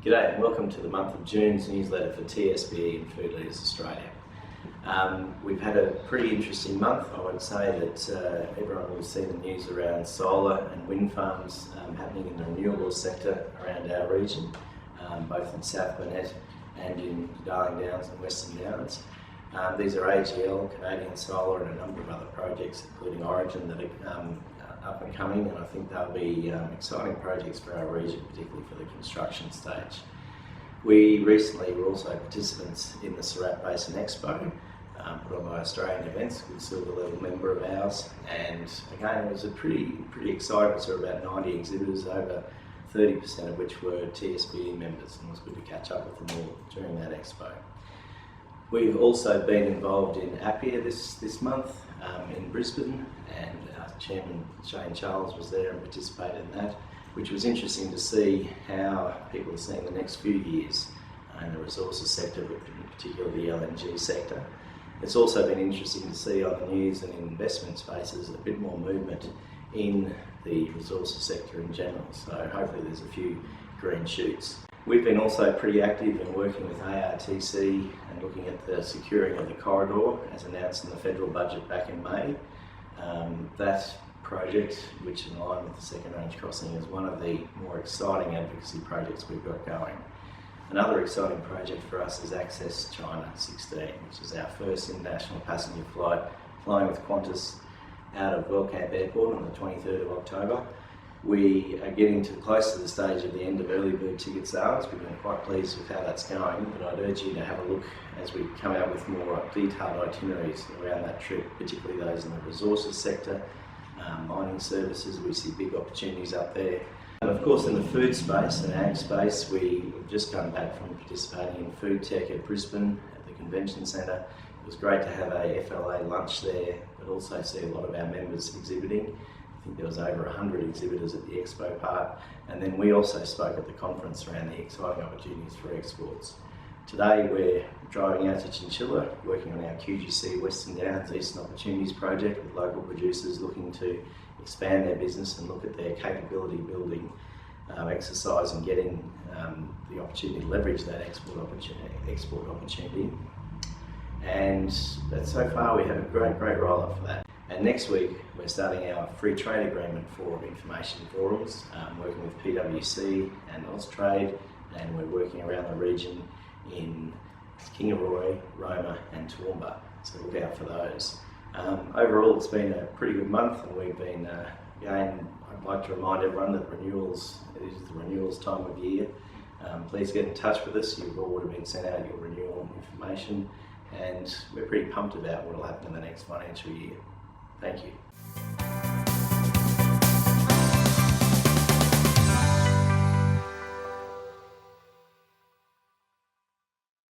G'day and welcome to the month of June's newsletter for TSBE and Food Leaders Australia. We've had a pretty interesting month. I would say that everyone will have seen the news around solar and wind farms happening in the renewables sector around our region, both in South Burnett and in Darling Downs and Western Downs. These are AGL, Canadian Solar and a number of other projects, including Origin, that are up and coming, and I think they'll be exciting projects for our region, particularly for the construction stage. We recently were also participants in the Surat Basin Expo, put on by Australian Events, a good silver level member of ours, and again it was a pretty exciting. We saw about 90 exhibitors, over 30% of which were TSBE members, and it was good to catch up with them all during that expo. We've also been involved in APPEA this month in Brisbane, and our Chairman Shane Charles was there and participated in that, which was interesting to see how people are seeing the next few years in the resources sector, but particularly the LNG sector. It's also been interesting to see on the news and in investment spaces a bit more movement in the resources sector in general, so hopefully there's a few green shoots. We've been also pretty active in working with ARTC and looking at the securing of the corridor as announced in the federal budget back in May. That project, which in line with the second range crossing, is one of the more exciting advocacy projects we've got going. Another exciting project for us is Access China 16, which is our first international passenger flight flying with Qantas out of Wellcamp Airport on the 23rd of October. We are getting close to the stage of the end of early bird ticket sales. We've been quite pleased with how that's going, but I'd urge you to have a look as we come out with more detailed itineraries around that trip, particularly those in the resources sector, mining services. We see big opportunities up there. And of course in the food space and ag space, we've just come back from participating in FoodTech at Brisbane at the Convention Centre. It was great to have a FLA lunch there, but also see a lot of our members exhibiting. I think there was over 100 exhibitors at the expo part, and then we also spoke at the conference around the exciting opportunities for exports. Today we're driving out to Chinchilla, working on our QGC Western Downs Eastern Opportunities project with local producers looking to expand their business and look at their capability building exercise and getting the opportunity to leverage that export opportunity. And so far we have a great roll-up for that. And next week we're starting our free trade agreement for information forums, working with PwC and Austrade, and we're working around the region in Kingaroy, Roma and Toowoomba, so look out for those. Overall it's been a pretty good month, and we've been, again, I'd like to remind everyone that it is the renewals time of year. Please get in touch with us. You've all been sent out your renewal information, and we're pretty pumped about what will happen in the next financial year. Thank you.